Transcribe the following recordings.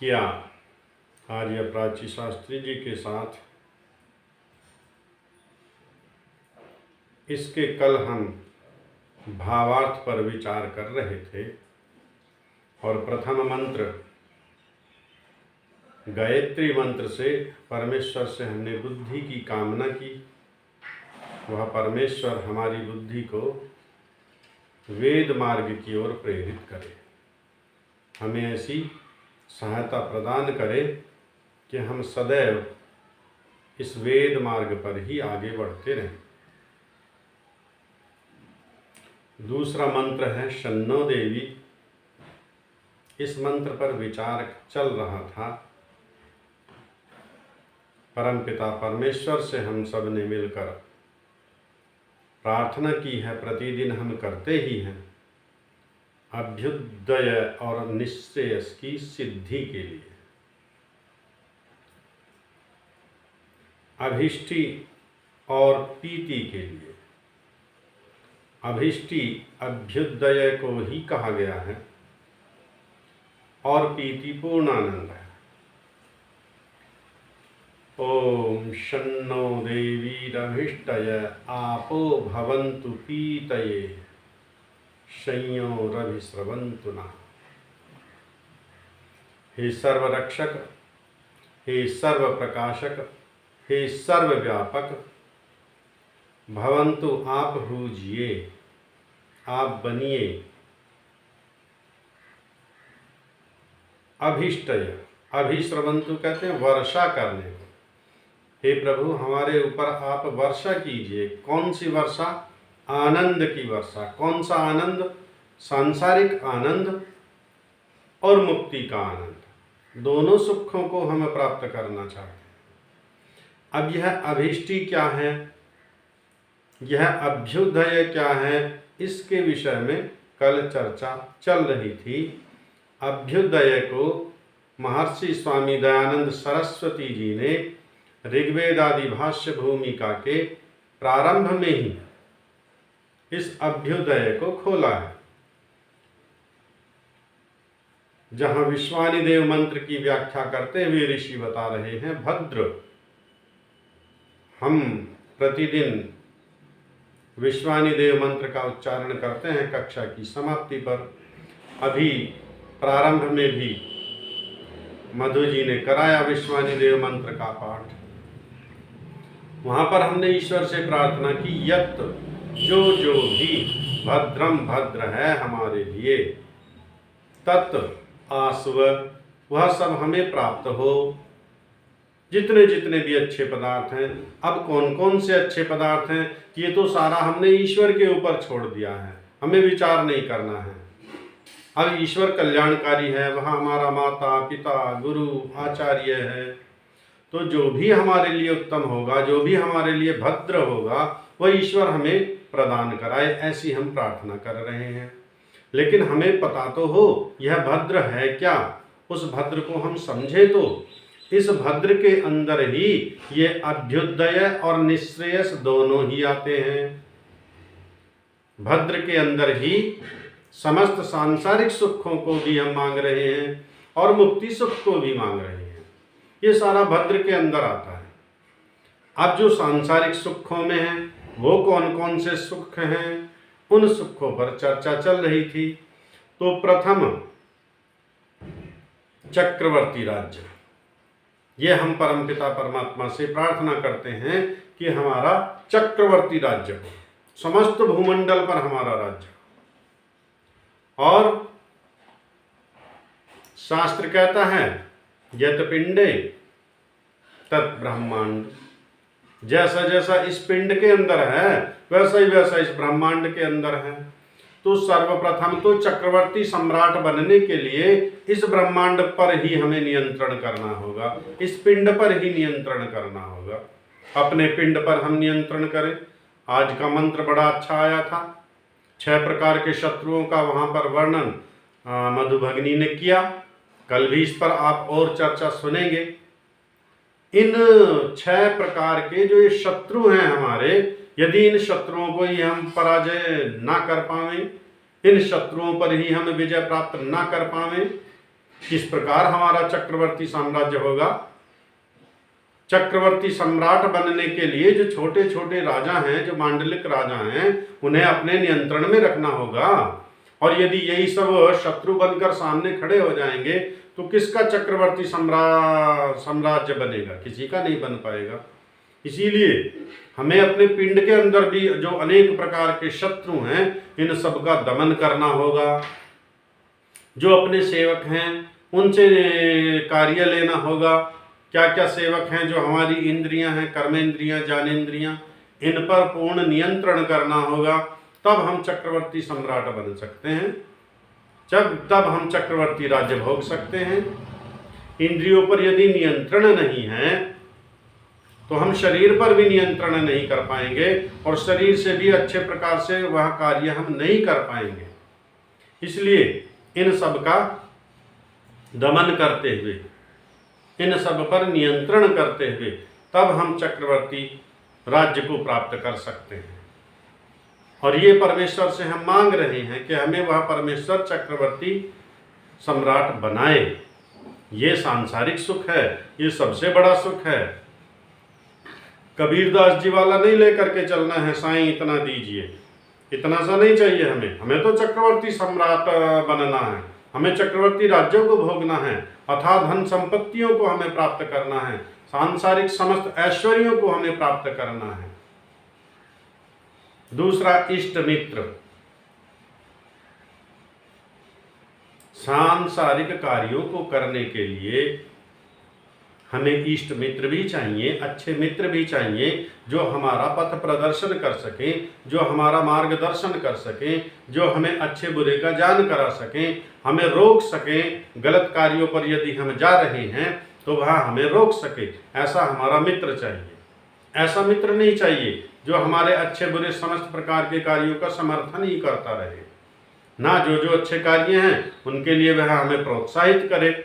किया आर्य प्राची शास्त्री जी के साथ। इसके कल हम भावार्थ पर विचार कर रहे थे और प्रथम मंत्र गायत्री मंत्र से परमेश्वर से हमने बुद्धि की कामना की। वह परमेश्वर हमारी बुद्धि को वेद मार्ग की ओर प्रेरित करे, हमें ऐसी सहायता प्रदान करे कि हम सदैव इस वेद मार्ग पर ही आगे बढ़ते रहें। दूसरा मंत्र है शन्नो देवी। इस मंत्र पर विचार चल रहा था। परमपिता परमेश्वर से हम सब ने मिलकर प्रार्थना की है, प्रतिदिन हम करते ही हैं, अभ्युदय और निश्रेयस की सिद्धि के लिए। अभिष्टि और पीति के लिए। अभिष्टि अभ्युदय को ही कहा गया है और पीति पूर्णानंद है। ओम शन्नो देवीरभिष्टय आपो भवन्तु पीतये संयोरभिस्रवन्तु नः। हे सर्वरक्षक, हे सर्व प्रकाशक, हे सर्वव्यापक, भवन्तु आप हुजिए, आप बनिए। अभिष्टय, अभिस्रवन्तु कहते हैं वर्षा करने को। हे प्रभु हमारे ऊपर आप वर्षा कीजिए। कौन सी वर्षा? आनंद की वर्षा। कौन सा आनंद? सांसारिक आनंद और मुक्ति का आनंद। दोनों सुखों को हम प्राप्त करना चाहते हैं। अब यह अभिष्टि क्या है, यह अभ्युदय क्या है, इसके विषय में कल चर्चा चल रही थी। अभ्युदय को महर्षि स्वामी दयानंद सरस्वती जी ने ऋग्वेद आदि भाष्य भूमिका के प्रारंभ में ही इस अभ्युदय को खोला है। जहां विश्वानिदेव मंत्र की व्याख्या करते हुए ऋषि बता रहे हैं भद्र। हम प्रतिदिन विश्वानिदेव मंत्र का उच्चारण करते हैं कक्षा की समाप्ति पर। अभी प्रारंभ में भी मधु जी ने कराया विश्वानिदेव मंत्र का पाठ। वहां पर हमने ईश्वर से प्रार्थना की यत् जो जो भी भद्रम भद्र है हमारे लिए, तत् आस्व वह सब हमें प्राप्त हो। जितने जितने भी अच्छे पदार्थ हैं, अब कौन कौन से अच्छे पदार्थ हैं ये तो सारा हमने ईश्वर के ऊपर छोड़ दिया है, हमें विचार नहीं करना है। अब ईश्वर कल्याणकारी है, वह हमारा माता पिता गुरु आचार्य है, तो जो भी हमारे लिए उत्तम होगा, जो भी हमारे लिए भद्र होगा, वह ईश्वर हमें प्रदान कराए, ऐसी हम प्रार्थना कर रहे हैं। लेकिन हमें पता तो हो यह भद्र है क्या, उस भद्र को हम समझे तो इस भद्र के अंदर ही ये अभ्युदय और निश्रेयस दोनों ही आते हैं। भद्र के अंदर ही समस्त सांसारिक सुखों को भी हम मांग रहे हैं और मुक्ति सुख को भी मांग रहे हैं। ये सारा भद्र के अंदर आता है। अब जो सांसारिक सुखों में है वो कौन कौन से सुख हैं, उन सुखों पर चर्चा चल रही थी। तो प्रथम चक्रवर्ती राज्य, ये हम परमपिता परमात्मा से प्रार्थना करते हैं कि हमारा चक्रवर्ती राज्य हो, समस्त भूमंडल पर हमारा राज्य। और शास्त्र कहता है यत पिंडे तत् ब्रह्मांड, जैसा जैसा इस पिंड के अंदर है वैसा ही वैसा इस ब्रह्मांड के अंदर है। तो सर्वप्रथम तो चक्रवर्ती सम्राट बनने के लिए इस ब्रह्मांड पर ही हमें नियंत्रण करना होगा, इस पिंड पर ही नियंत्रण करना होगा। अपने पिंड पर हम नियंत्रण करें। आज का मंत्र बड़ा अच्छा आया था, 6 प्रकार के शत्रुओं का वहां पर वर्णन मधु भगिनी ने किया। कल भी इस पर आप और चर्चा सुनेंगे। इन 6 प्रकार के जो ये शत्रु हैं हमारे, यदि इन शत्रुओं को ही हम पराजय ना कर पावें, इन शत्रुओं पर ही हम विजय प्राप्त ना कर पावें, किस प्रकार हमारा चक्रवर्ती साम्राज्य होगा। चक्रवर्ती सम्राट बनने के लिए जो छोटे छोटे राजा हैं, जो मांडलिक राजा हैं, उन्हें अपने नियंत्रण में रखना होगा। और यदि यही सब शत्रु बनकर सामने खड़े हो जाएंगे तो किसका चक्रवर्ती साम्राज्य बनेगा? किसी का नहीं बन पाएगा। इसीलिए हमें अपने पिंड के अंदर भी जो अनेक प्रकार के शत्रु हैं, इन सब का दमन करना होगा। जो अपने सेवक हैं उनसे कार्य लेना होगा। क्या क्या सेवक हैं? जो हमारी इंद्रियां हैं, कर्मेंद्रियां, ज्ञानेंद्रियां, इन पर पूर्ण नियंत्रण करना होगा। तब हम चक्रवर्ती सम्राट बन सकते हैं, तब हम चक्रवर्ती राज्य भोग सकते हैं। इंद्रियों पर यदि नियंत्रण नहीं है तो हम शरीर पर भी नियंत्रण नहीं कर पाएंगे और शरीर से भी अच्छे प्रकार से वह कार्य हम नहीं कर पाएंगे। इसलिए इन सब का दमन करते हुए, इन सब पर नियंत्रण करते हुए तब हम चक्रवर्ती राज्य को प्राप्त कर सकते हैं। और ये परमेश्वर से हम मांग रहे हैं कि हमें वह परमेश्वर चक्रवर्ती सम्राट बनाए। ये सांसारिक सुख है, ये सबसे बड़ा सुख है। कबीरदास जी वाला नहीं लेकर के चलना है, साईं इतना दीजिए, इतना सा नहीं चाहिए हमें तो चक्रवर्ती सम्राट बनना है, हमें चक्रवर्ती राज्यों को भोगना है, अथाह धन संपत्तियों को हमें प्राप्त करना है, सांसारिक समस्त ऐश्वर्यों को हमें प्राप्त करना है। दूसरा, इष्ट मित्र। सांसारिक कार्यों को करने के लिए हमें इष्ट मित्र भी चाहिए, अच्छे मित्र भी चाहिए, जो हमारा पथ प्रदर्शन कर सकें, जो हमारा मार्गदर्शन कर सकें, जो हमें अच्छे बुरे का ज्ञान करा सकें, हमें रोक सकें। गलत कार्यों पर यदि हम जा रहे हैं तो वह हमें रोक सके, ऐसा हमारा मित्र चाहिए। ऐसा मित्र नहीं चाहिए जो हमारे अच्छे बुरे समस्त प्रकार के कार्यों का समर्थन ही करता रहे, ना जो अच्छे कार्य हैं उनके लिए वह हमें प्रोत्साहित करे,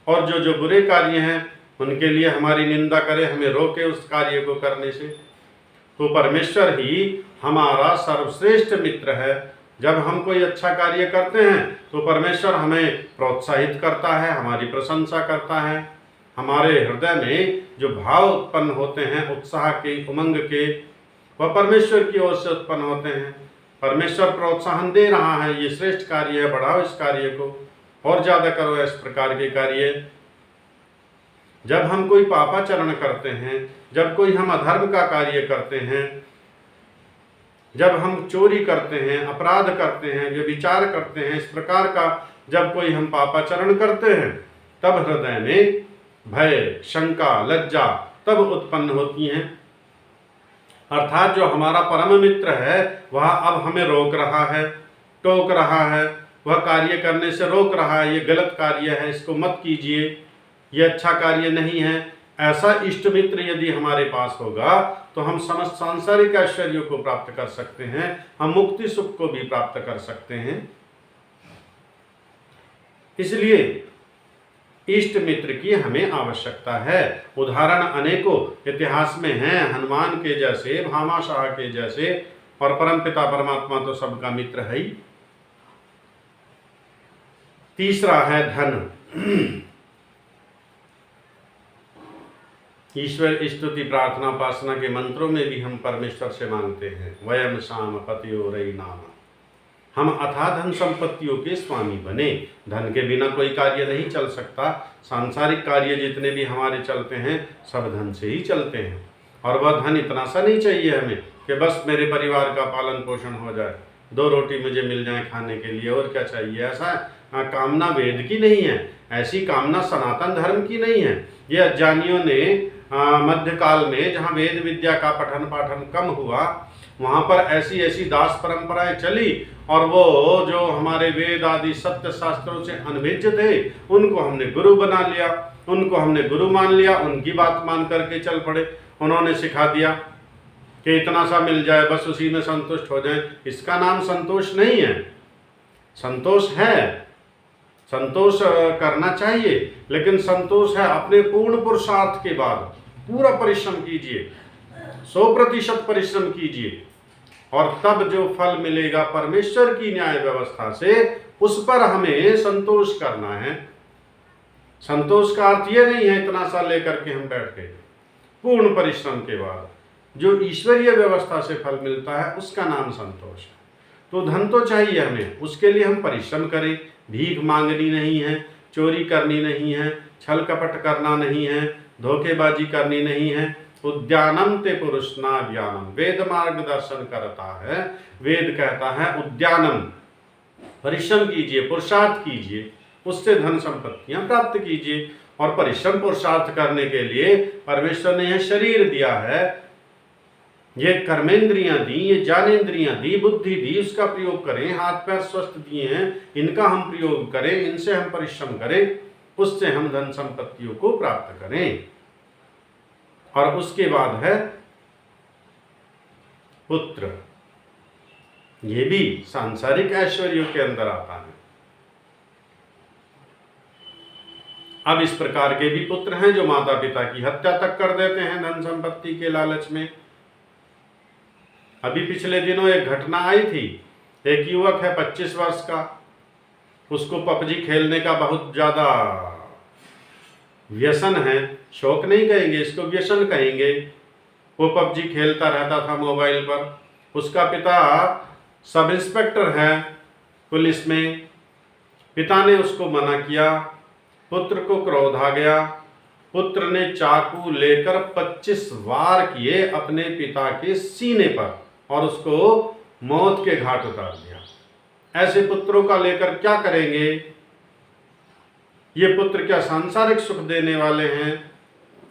और जो बुरे कार्य हैं उनके लिए हमारी निंदा करे, हमें रोके उस कार्य को करने से। तो परमेश्वर ही हमारा सर्वश्रेष्ठ मित्र है। जब हम कोई अच्छा कार्य करते हैं तो परमेश्वर हमें प्रोत्साहित करता है, हमारी प्रशंसा करता है। हमारे हृदय में जो भाव उत्पन्न होते हैं उत्साह के, उमंग के, वह परमेश्वर की ओर से उत्पन्न होते हैं। परमेश्वर प्रोत्साहन दे रहा है, ये श्रेष्ठ कार्य है, बढ़ाओ इस कार्य को, और ज़्यादा करो इस प्रकार के कार्य। जब हम कोई पापाचरण करते हैं, जब कोई हम अधर्म का कार्य करते हैं, जब हम चोरी करते हैं, अपराध करते हैं, व्यभिचार करते हैं, इस प्रकार का जब कोई हम पापाचरण करते हैं, तब हृदय में भय, शंका, लज्जा तब उत्पन्न होती हैं। अर्थात जो हमारा परम मित्र है वह अब हमें रोक रहा है, टोक रहा है, वह कार्य करने से रोक रहा है, ये गलत कार्य है, इसको मत कीजिए, ये अच्छा कार्य नहीं है। ऐसा इष्ट मित्र यदि हमारे पास होगा तो हम समस्त सांसारिक ऐश्वर्यों को प्राप्त कर सकते हैं, हम मुक्ति सुख को भी प्राप्त कर सकते हैं। इसलिए इष्ट मित्र की हमें आवश्यकता है। उदाहरण अनेकों इतिहास में हैं, हनुमान के जैसे, भामाशाह के जैसे, और परमपिता परमात्मा तो सबका मित्र है ही। तीसरा है धन। ईश्वर स्तुति प्रार्थना उपासना के मंत्रों में भी हम परमेश्वर से मांगते हैं, वयम शाम पतियो रई नाम। हम अथाह धन संपत्तियों के स्वामी बने। धन के बिना कोई कार्य नहीं चल सकता। सांसारिक कार्य जितने भी हमारे चलते हैं सब धन से ही चलते हैं। और वह धन इतना सा नहीं चाहिए हमें कि बस मेरे परिवार का पालन पोषण हो जाए, 2 रोटी मुझे मिल जाए खाने के लिए, और क्या चाहिए। ऐसा कामना वेद की नहीं है, ऐसी कामना सनातन धर्म की नहीं है। ये अज्ञानियों ने मध्यकाल में जहाँ वेद विद्या का पठन पाठन कम हुआ, वहाँ पर ऐसी ऐसी दास परंपराएं चली, और वो जो हमारे वेद आदि सत्य शास्त्रों से अनभिज्ञ थे उनको हमने गुरु बना लिया, उनको हमने गुरु मान लिया, उनकी बात मान करके चल पड़े। उन्होंने सिखा दिया कि इतना सा मिल जाए, बस उसी में संतुष्ट हो जाए। इसका नाम संतोष नहीं है। संतोष है, संतोष करना चाहिए, लेकिन संतोष है अपने पूर्ण पुरुषार्थ के बाद। पूरा परिश्रम कीजिए, 100% परिश्रम कीजिए, और तब जो फल मिलेगा परमेश्वर की न्याय व्यवस्था से, उस पर हमें संतोष करना है। संतोष का अर्थ ये नहीं है इतना सा लेकर के हम बैठ गए। पूर्ण परिश्रम के बाद जो ईश्वरीय व्यवस्था से फल मिलता है उसका नाम संतोष है। तो धन तो चाहिए हमें, उसके लिए हम परिश्रम करें। भीख मांगनी नहीं है, चोरी करनी नहीं है, छल कपट करना नहीं है, धोखेबाजी करनी नहीं है। उद्यानम ते पुरुषना ज्ञानम, वेद मार्गदर्शन करता है। वेद कहता है उद्यानम, परिश्रम कीजिए, पुरुषार्थ कीजिए, उससे धन संपत्तियां प्राप्त कीजिए। और परिश्रम पुरुषार्थ करने के लिए परमेश्वर ने यह शरीर दिया है, ये कर्मेंद्रियां दी, ये ज्ञानेंद्रियां दी, बुद्धि दी, उसका प्रयोग करें। हाथ पैर स्वस्थ दिए हैं, इनका हम प्रयोग करें, इनसे हम परिश्रम करें, उससे हम धन संपत्तियों को प्राप्त करें। और उसके बाद है पुत्र, ये भी सांसारिक ऐश्वर्यों के अंदर आता है। अब इस प्रकार के भी पुत्र हैं जो माता पिता की हत्या तक कर देते हैं धन संपत्ति के लालच में। अभी पिछले दिनों एक घटना आई थी, एक युवक है 25 वर्ष का, उसको पबजी खेलने का बहुत ज्यादा व्यसन है, शौक नहीं कहेंगे इसको, व्यसन कहेंगे। वो पबजी खेलता रहता था मोबाइल पर। उसका पिता सब इंस्पेक्टर है पुलिस में। पिता ने उसको मना किया, पुत्र को क्रोध आ गया। पुत्र ने चाकू लेकर 25 वार किए अपने पिता के सीने पर और उसको मौत के घाट उतार दिया। ऐसे पुत्रों का लेकर क्या करेंगे? ये पुत्र क्या सांसारिक सुख देने वाले हैं?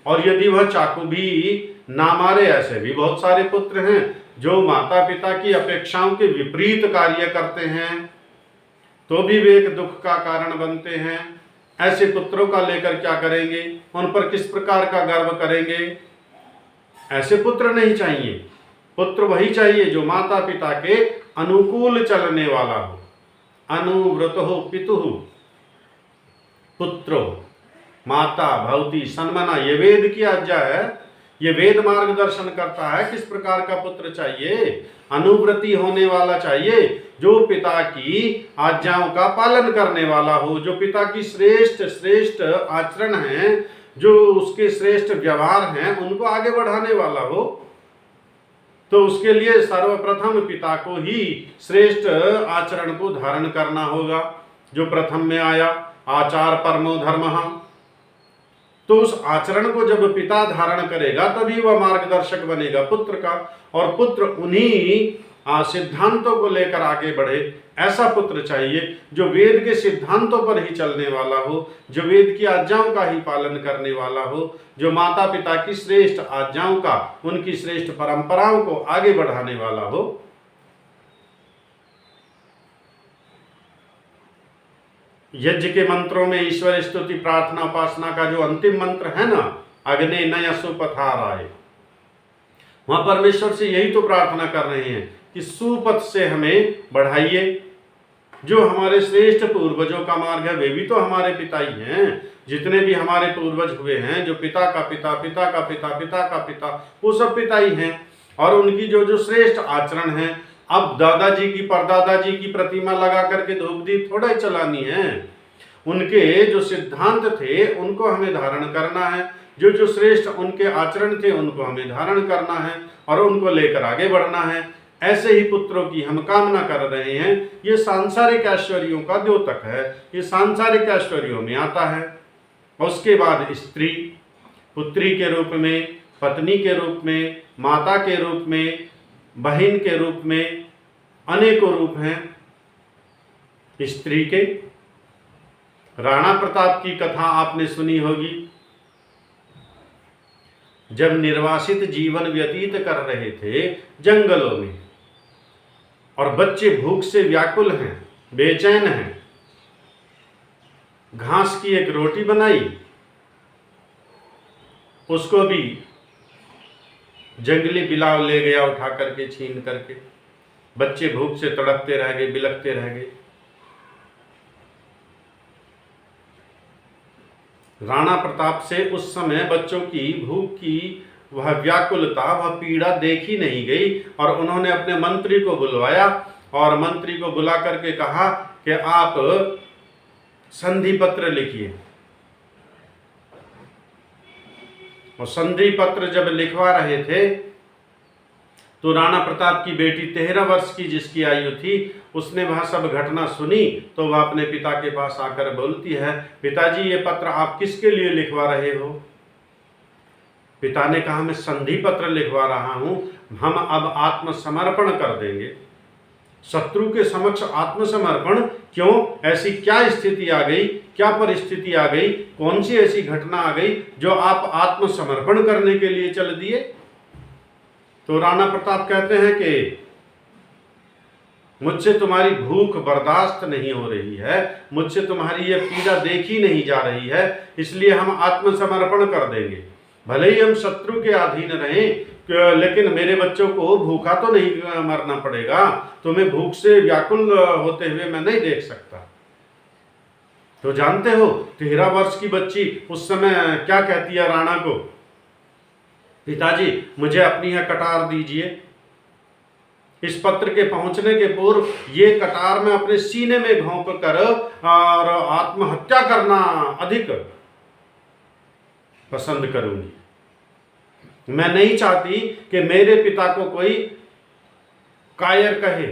और यदि वह चाकू भी ना मारे, ऐसे भी बहुत सारे पुत्र हैं जो माता पिता की अपेक्षाओं के विपरीत कार्य करते हैं, तो भी वे एक दुख का कारण बनते हैं। ऐसे पुत्रों का लेकर क्या करेंगे? उन पर किस प्रकार का गर्व करेंगे? ऐसे पुत्र नहीं चाहिए। पुत्र वही चाहिए जो माता पिता के अनुकूल चलने वाला हो। अनुव्रतो पितुः पुत्रो माता भवति सन्मना, ये वेद की आज्ञा है। ये वेद मार्गदर्शन करता है किस प्रकार का पुत्र चाहिए। अनुव्रती होने वाला चाहिए, जो पिता की आज्ञाओं का पालन करने वाला हो, जो पिता की श्रेष्ठ श्रेष्ठ आचरण है, जो उसके श्रेष्ठ व्यवहार हैं, उनको आगे बढ़ाने वाला हो। तो उसके लिए सर्वप्रथम पिता को ही श्रेष्ठ आचरण को धारण करना होगा, जो प्रथम में आया, आचार परमो धर्मः। तो उस आचरण को जब पिता धारण करेगा तभी वह मार्गदर्शक बनेगा पुत्र का। और पुत्र उन्हीं सिद्धांतों को लेकर आगे बढ़े, ऐसा पुत्र चाहिए जो वेद के सिद्धांतों पर ही चलने वाला हो, जो वेद की आज्ञाओं का ही पालन करने वाला हो, जो माता पिता की श्रेष्ठ आज्ञाओं का, उनकी श्रेष्ठ परंपराओं को आगे बढ़ाने वाला हो। यज्ञ के मंत्रों में ईश्वर स्तुति प्रार्थना उपासना का जो अंतिम मंत्र है ना, अग्ने नय सुपथाराय, वहां परमेश्वर से यही तो प्रार्थना कर रहे हैं कि सुपथ से हमें बढ़ाइए। जो हमारे श्रेष्ठ पूर्वजों का मार्ग है वे भी तो हमारे पिता ही हैं। जितने भी हमारे पूर्वज हुए हैं, जो पिता का पिता, पिता का पिता, पिता का पिता, वो सब पिता ही हैं। और उनकी जो जो श्रेष्ठ आचरण है, अब दादाजी की परदादाजी की प्रतिमा लगा करके धूप दीप थोड़ा ही चलानी है। उनके जो सिद्धांत थे उनको हमें धारण करना है, जो जो श्रेष्ठ उनके आचरण थे उनको हमें धारण करना है और उनको लेकर आगे बढ़ना है। ऐसे ही पुत्रों की हम कामना कर रहे हैं। ये सांसारिक ऐश्वर्यों का द्योतक है, ये सांसारिक ऐश्वर्यों में आता है। उसके बाद स्त्री, पुत्री के रूप में, पत्नी के रूप में, माता के रूप में, बहन के रूप में, अनेकों रूप हैं स्त्री के। राणा प्रताप की कथा आपने सुनी होगी। जब निर्वासित जीवन व्यतीत कर रहे थे जंगलों में और बच्चे भूख से व्याकुल हैं, बेचैन हैं, घास की एक रोटी बनाई, उसको भी जंगली बिलाव ले गया उठा करके, छीन करके। बच्चे भूख से तड़पते रह गए, बिलखते रह गए। राणा प्रताप से उस समय बच्चों की भूख की वह व्याकुलता, वह पीड़ा देखी नहीं गई और उन्होंने अपने मंत्री को बुलवाया और मंत्री को बुला करके कहा कि आप संधि पत्र लिखिए। और संधि पत्र जब लिखवा रहे थे तो राणा प्रताप की बेटी 13 वर्ष की जिसकी आयु थी, उसने वह सब घटना सुनी तो वह अपने पिता के पास आकर बोलती है, पिताजी ये पत्र आप किसके लिए लिखवा रहे हो? पिता ने कहा, मैं संधि पत्र लिखवा रहा हूं, हम अब आत्मसमर्पण कर देंगे। शत्रु के समक्ष आत्मसमर्पण क्यों? ऐसी क्या स्थिति आ गई, क्या परिस्थिति आ गई, कौन सी ऐसी घटना आ गई जो आप आत्मसमर्पण करने के लिए चल दिए? तो राणा प्रताप कहते हैं कि मुझसे तुम्हारी भूख बर्दाश्त नहीं हो रही है, मुझसे तुम्हारी यह पीड़ा देखी नहीं जा रही है, इसलिए हम आत्मसमर्पण कर देंगे। भले ही हम शत्रु के अधीन रहें, लेकिन मेरे बच्चों को भूखा तो नहीं मरना पड़ेगा। तुम्हें भूख से व्याकुल होते हुए मैं नहीं देख सकता। तो जानते हो 13 वर्ष की बच्ची उस समय क्या कहती है राणा को, पिताजी मुझे अपनी यह कटार दीजिए। इस पत्र के पहुंचने के पूर्व ये कटार मैं अपने सीने में घोंप कर और आत्महत्या करना अधिक पसंद करूंगी। मैं नहीं चाहती कि मेरे पिता को कोई कायर कहे।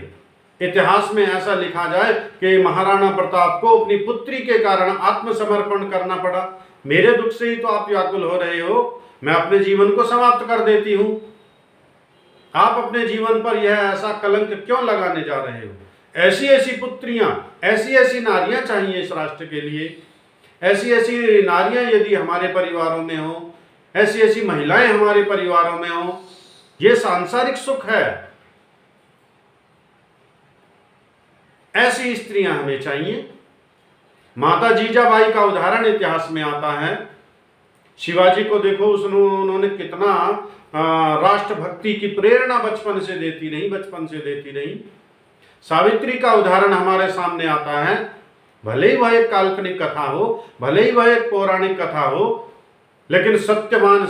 इतिहास में ऐसा लिखा जाए कि महाराणा प्रताप को अपनी पुत्री के कारण आत्मसमर्पण करना पड़ा। मेरे दुख से ही तो आप व्याकुल हो रहे हो, मैं अपने जीवन को समाप्त कर देती हूं। आप अपने जीवन पर यह ऐसा कलंक क्यों लगाने जा रहे हो? ऐसी ऐसी पुत्रियां, ऐसी ऐसी नारियां चाहिए इस राष्ट्र के लिए। ऐसी ऐसी नारियां यदि हमारे परिवारों में हो, ऐसी ऐसी महिलाएं हमारे परिवारों में हो, यह सांसारिक सुख है। ऐसी स्त्रियां हमें चाहिए। माता जीजाबाई का उदाहरण इतिहास में आता है। शिवाजी को देखो, उन्होंने कितना राष्ट्रभक्ति की प्रेरणा बचपन से देती रही। सावित्री का उदाहरण हमारे सामने आता है। भले ही वह एक काल्पनिक कथा हो, भले ही वह एक पौराणिक कथा हो, लेकिन सत्यवान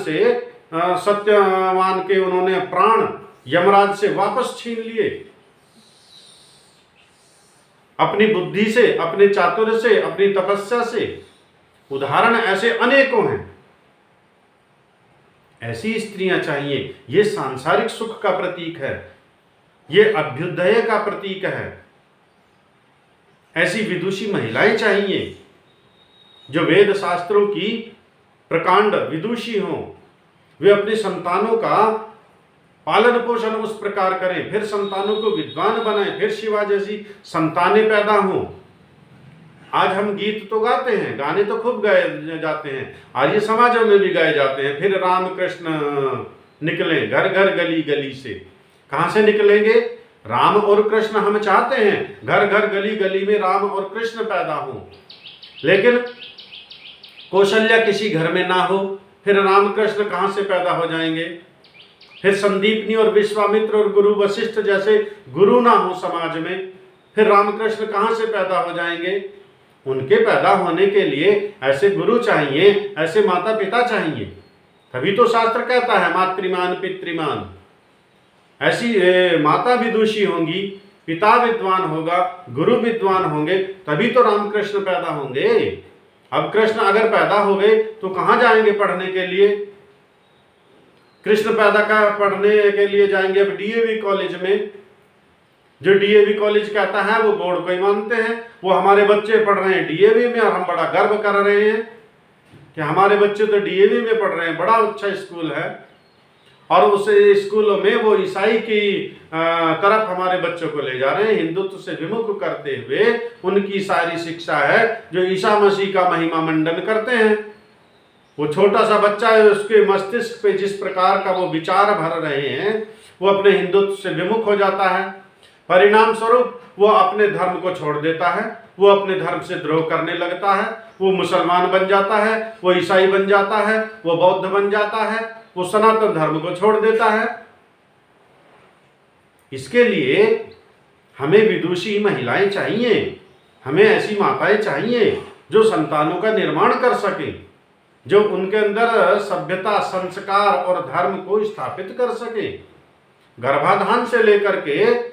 के उन्होंने प्राण यमराज से वापस छीन लिए। अपनी बुद्धि से, अपने चातुर्य से, अपनी तपस्या से। उदाहरण ऐसे अनेकों हैं। ऐसी स्त्रियां चाहिए। ये सांसारिक सुख का प्रतीक है, ये अभ्युदय का प्रतीक है। ऐसी विदुषी महिलाएं चाहिए जो वेद शास्त्रों की प्रकांड विदुषी हों। वे अपने संतानों का पालन पोषण उस प्रकार करें, फिर संतानों को विद्वान बनाएं, फिर शिवा जैसी संतानें पैदा हों। आज हम गीत तो गाते हैं, गाने तो खूब गाए जाते हैं, आर्य समाजों में भी गाए जाते हैं। फिर राम कृष्ण निकले घर घर गली गली से। कहां से निकलेंगे? राम और कृष्ण हम चाहते हैं घर घर गली गली में राम और कृष्ण पैदा हो, लेकिन कौशल्या किसी घर में ना हो, फिर राम कृष्ण कहां से पैदा हो जाएंगे? फिर संदीपनी और विश्वामित्र और गुरु वशिष्ठ जैसे गुरु ना हो समाज में, फिर रामकृष्ण कहां से पैदा हो जाएंगे? उनके पैदा होने के लिए ऐसे गुरु चाहिए, ऐसे माता पिता चाहिए। तभी तो शास्त्र कहता है मातृमान पितृमान। ऐसी माता विदुषी होंगी, पिता विद्वान होगा, गुरु विद्वान होंगे, तभी तो रामकृष्ण पैदा होंगे। अब कृष्ण अगर पैदा हो गए तो कहां जाएंगे पढ़ने के लिए? कृष्ण पढ़ने के लिए जाएंगे अब डीएवी कॉलेज में। जो डीएवी कॉलेज कहता है वो बोर्ड को ही मानते हैं। वो हमारे बच्चे पढ़ रहे हैं डीएवी में और हम बड़ा गर्व कर रहे हैं कि हमारे बच्चे तो डीएवी में पढ़ रहे हैं, बड़ा अच्छा स्कूल है। और उस स्कूलों में वो ईसाई की तरफ हमारे बच्चों को ले जा रहे हैं, हिंदुत्व से विमुख करते हुए। उनकी सारी शिक्षा है जो ईसा मसीह का महिमा मंडन करते हैं। वो छोटा सा बच्चा है, उसके मस्तिष्क पे जिस प्रकार का वो विचार भर रहे हैं, वो अपने हिंदुत्व से विमुख हो जाता है। परिणाम स्वरूप वो अपने धर्म को छोड़ देता है, वो अपने धर्म से द्रोह करने लगता है। वो मुसलमान बन जाता है, वो ईसाई बन जाता है, वो बौद्ध बन जाता है, वो सनातन धर्म को छोड़ देता है। इसके लिए हमें विदुषी महिलाएं चाहिए, हमें ऐसी माताएं चाहिए जो संतानों का निर्माण कर सकें, जो उनके अंदर सभ्यता, संस्कार और धर्म को स्थापित कर सके। गर्भाधान से लेकर के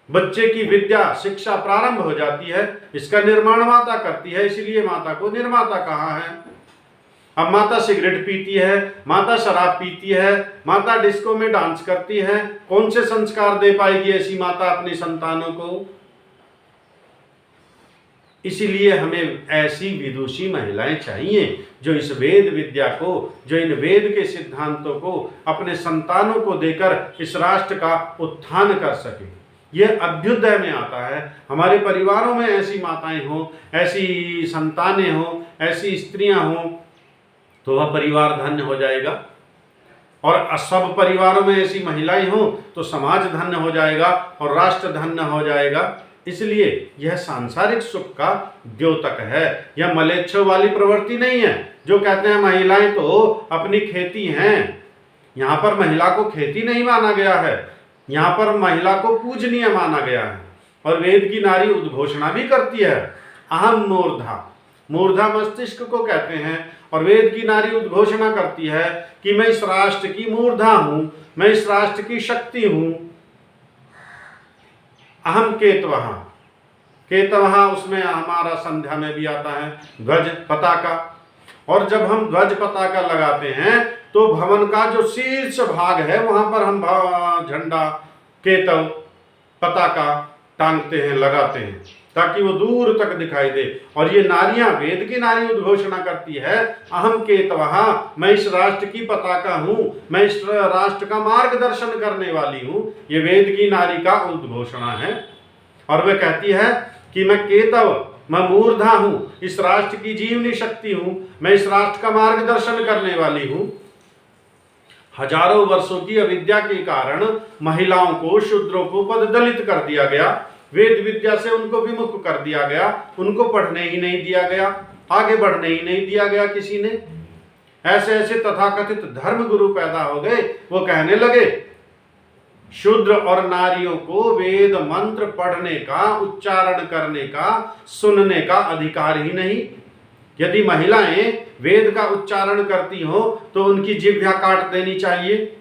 बच्चे की विद्या शिक्षा प्रारंभ हो जाती है, इसका निर्माण माता करती है, इसलिए माता को निर्माता कहा है। अब माता सिगरेट पीती है, माता शराब पीती है, माता डिस्को में डांस करती है, कौन से संस्कार दे पाएगी ऐसी माता अपनी संतानों को? इसीलिए हमें ऐसी विदुषी महिलाएं चाहिए जो इस वेद विद्या को, जो इन वेद के सिद्धांतों को अपने संतानों को देकर इस राष्ट्र का उत्थान कर सके। यह अभ्युदय में आता है। हमारे परिवारों में ऐसी माताएं हों, ऐसी संतानें हों, ऐसी स्त्रियां हों, तो वह परिवार धन्य हो जाएगा। और सब परिवारों में ऐसी महिलाएं हों तो समाज धन्य हो जाएगा और राष्ट्र धन्य हो जाएगा। इसलिए यह सांसारिक सुख का द्योतक है। यह मलेच्छों वाली प्रवृत्ति नहीं है जो कहते हैं महिलाएं तो अपनी खेती हैं। यहाँ पर महिला को खेती नहीं माना गया है, यहाँ पर महिला को पूजनीय माना गया है। और वेद की नारी उद्घोषणा भी करती है, अहम मूर्धा। मूर्धा मस्तिष्क को कहते हैं। और वेद की नारी उद्घोषणा करती है कि मैं इस राष्ट्र की मूर्धा हूं, मैं इस राष्ट्र की शक्ति हूं। अहम केतवः, केतवः उसमें हमारा संध्या में भी आता है ध्वज पताका। और जब हम ध्वज पताका लगाते हैं तो भवन का जो शीर्ष भाग है वहां पर हम झंडा, केतव, पताका टांगते हैं, लगाते हैं, ताकि वो दूर तक दिखाई दे। और ये नारियां, वेद की नारी उद्घोषणा करती है, अहम केतवः, मैं इस राष्ट्र की पताका हूं, मैं इस राष्ट्र का मार्गदर्शन करने वाली हूं। ये वेद की नारी का उद्घोषणा है। और वह कहती है कि मैं केतव, मैं मूर्धा हूं, इस राष्ट्र की जीवनी शक्ति हूं, मैं इस राष्ट्र का मार्गदर्शन करने वाली हूं। हजारों वर्षों की अविद्या के कारण महिलाओं को, शूद्रों को पददलित कर दिया गया, वेद विद्या से उनको विमुख कर दिया गया, उनको पढ़ने ही नहीं दिया गया, आगे बढ़ने ही नहीं दिया गया किसी ने। ऐसे ऐसे तथाकथित धर्म गुरु पैदा हो गए, वो कहने लगे शूद्र और नारियों को वेद मंत्र पढ़ने का, उच्चारण करने का, सुनने का अधिकार ही नहीं। यदि महिलाएं वेद का उच्चारण करती हो तो उनकी जिह्वा काट देनी चाहिए।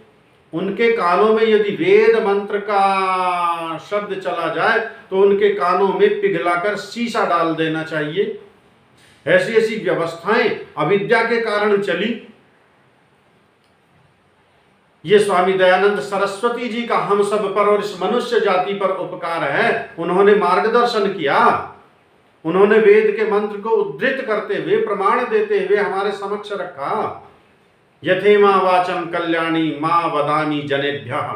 उनके कानों में यदि वेद मंत्र का शब्द चला जाए तो उनके कानों में पिघलाकर शीशा डाल देना चाहिए। ऐसी ऐसी व्यवस्थाएं अविद्या के कारण चली। ये स्वामी दयानंद सरस्वती जी का हम सब पर और इस मनुष्य जाति पर उपकार है। उन्होंने मार्गदर्शन किया, उन्होंने वेद के मंत्र को उद्धृत करते हुए, प्रमाण देते हुए हमारे समक्ष रखा। यथेमा वाचम कल्याणी मां वदामी जनेभ्यः,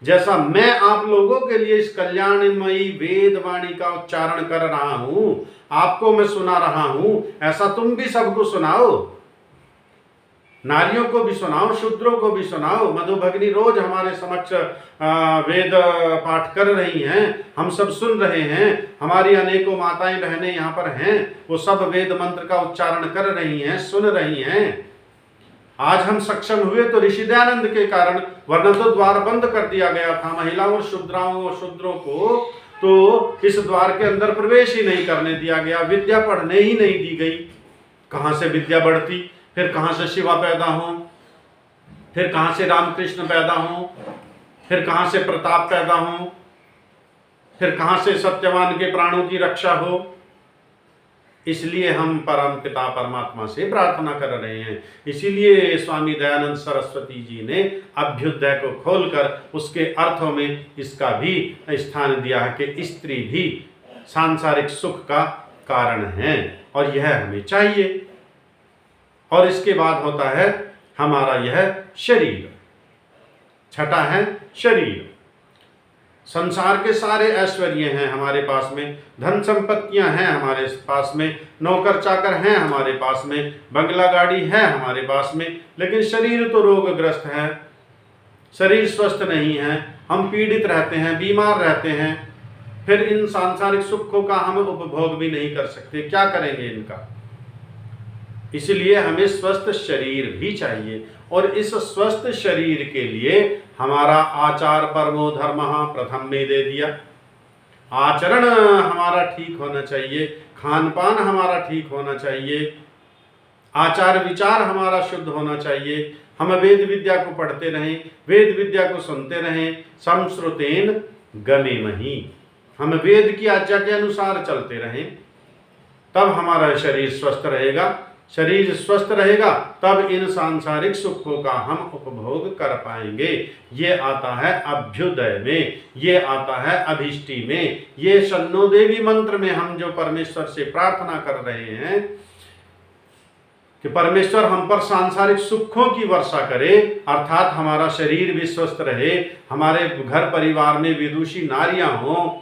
जैसा मैं आप लोगों के लिए इस कल्याणमयी वेद वाणी का उच्चारण कर रहा हूं, आपको मैं सुना रहा हूं, ऐसा तुम भी सबको सुनाओ। नारियों को भी सुनाओ, शूद्रों को भी सुनाओ। मधु भगिनी रोज हमारे समक्ष वेद पाठ कर रही हैं, हम सब सुन रहे हैं। हमारी अनेकों माताएं बहनें यहाँ पर हैं, वो सब वेद मंत्र का उच्चारण कर रही हैं, सुन रही हैं। आज हम सक्षम हुए तो ऋषि दयानंद के कारण, वरना तो द्वार बंद कर दिया गया था। महिलाओं, शूद्राओं और शूद्रों को तो इस द्वार के अंदर प्रवेश ही नहीं करने दिया गया, विद्या पढ़ने ही नहीं दी गई। कहाँ से विद्या बढ़ती? फिर कहाँ से शिवा पैदा हो, फिर कहाँ से रामकृष्ण पैदा हो, फिर कहाँ से प्रताप पैदा हो, फिर कहाँ से सत्यवान के प्राणों की रक्षा हो। इसलिए हम परम पिता परमात्मा से प्रार्थना कर रहे हैं। इसीलिए स्वामी दयानंद सरस्वती जी ने अभ्युदय को खोलकर उसके अर्थों में इसका भी स्थान दिया है कि स्त्री भी सांसारिक सुख का कारण है और यह हमें चाहिए। और इसके बाद होता है हमारा यह शरीर। छठा है शरीर। संसार के सारे ऐश्वर्य हैं हमारे पास में, धन संपत्तियां हैं हमारे पास में, नौकर चाकर हैं हमारे पास में, बंगला गाड़ी है हमारे पास में, लेकिन शरीर तो रोगग्रस्त है, शरीर स्वस्थ नहीं है, हम पीड़ित रहते हैं, बीमार रहते हैं। फिर इन सांसारिक सुखों का हम उपभोग भी नहीं कर सकते, क्या करेंगे इनका? इसलिए हमें स्वस्थ शरीर भी चाहिए। और इस स्वस्थ शरीर के लिए हमारा आचार परमो धर्मः प्रथम में दे दिया। आचरण हमारा ठीक होना चाहिए, खान पान हमारा ठीक होना चाहिए, आचार विचार हमारा शुद्ध होना चाहिए। हम वेद विद्या को पढ़ते रहें, वेद विद्या को सुनते रहें। संश्रुतेन गमेमहि, हम वेद की आज्ञा के अनुसार चलते रहें, तब हमारा शरीर स्वस्थ रहेगा। शरीर स्वस्थ रहेगा तब इन सांसारिक सुखों का हम उपभोग कर पाएंगे। ये आता है अभ्युदय में, ये आता है अभिष्टि में, ये शन्नो देवी मंत्र में हम जो परमेश्वर से प्रार्थना कर रहे हैं कि परमेश्वर हम पर सांसारिक सुखों की वर्षा करे, अर्थात हमारा शरीर भी स्वस्थ रहे, हमारे घर परिवार में विदुषी नारियां हों,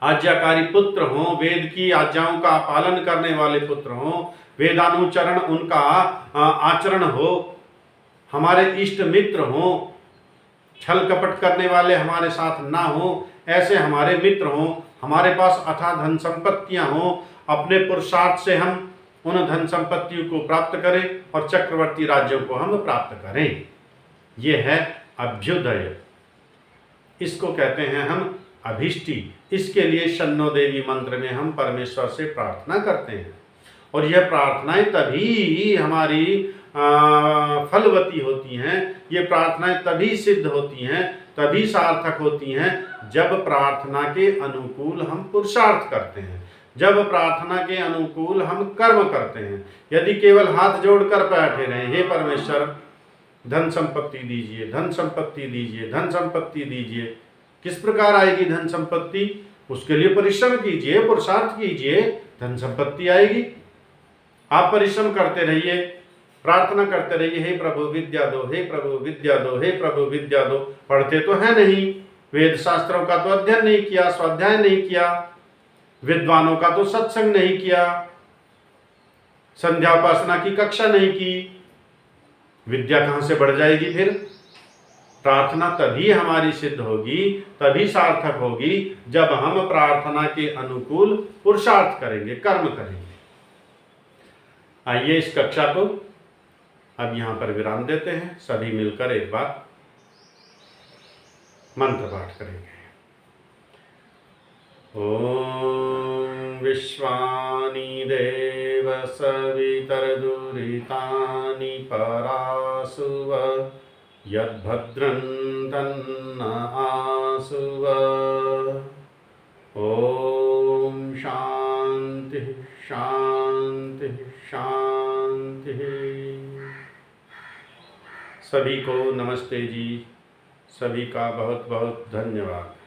आज्ञाकारी पुत्र हों, वेद की आज्ञाओं का पालन करने वाले पुत्र हों, वेदानुचरण उनका आचरण हो, हमारे इष्ट मित्र हों, छल कपट करने वाले हमारे साथ ना हो, ऐसे हमारे मित्र हों, हमारे पास अथाह धन संपत्तियां हों, अपने पुरुषार्थ से हम उन धन संपत्तियों को प्राप्त करें और चक्रवर्ती राज्यों को हम प्राप्त करें। ये है अभ्युदय, इसको कहते हैं हम अभिष्टि। इसके लिए शन्नो देवी मंत्र में हम परमेश्वर से प्रार्थना करते हैं और यह प्रार्थनाएं तभी हमारी फलवती होती हैं, ये प्रार्थनाएं तभी सिद्ध होती हैं, तभी सार्थक होती हैं जब प्रार्थना के अनुकूल हम पुरुषार्थ करते हैं, जब प्रार्थना के अनुकूल हम कर्म करते हैं। यदि केवल हाथ जोड़कर बैठे रहे, हे परमेश्वर धन संपत्ति दीजिए, धन संपत्ति दीजिए, धन संपत्ति दीजिए, किस प्रकार आएगी धन संपत्ति? उसके लिए परिश्रम कीजिए, पुरुषार्थ कीजिए, धन संपत्ति आएगी। आप परिश्रम करते रहिए, प्रार्थना करते रहिए, हे प्रभु विद्या दो, हे प्रभु विद्या दो, हे प्रभु विद्या दो। पढ़ते तो है नहीं, वेद शास्त्रों का तो अध्ययन नहीं किया, स्वाध्याय नहीं किया, विद्वानों का तो सत्संग नहीं किया, संध्या उपासना की कक्षा नहीं की, विद्या कहां से बढ़ जाएगी? फिर प्रार्थना तभी हमारी सिद्ध होगी, तभी सार्थक होगी जब हम प्रार्थना के अनुकूल पुरुषार्थ करेंगे, कर्म करेंगे। आइए इस कक्षा को अब यहां पर विराम देते हैं, सभी मिलकर एक बार मंत्र पाठ करेंगे। ओम विश्वानि देव सवितर्दुरितानि परासुव यद्भद्रं तन्न आसुव। ओम शांति शांति शांति। सभी को नमस्ते जी, सभी का बहुत बहुत धन्यवाद।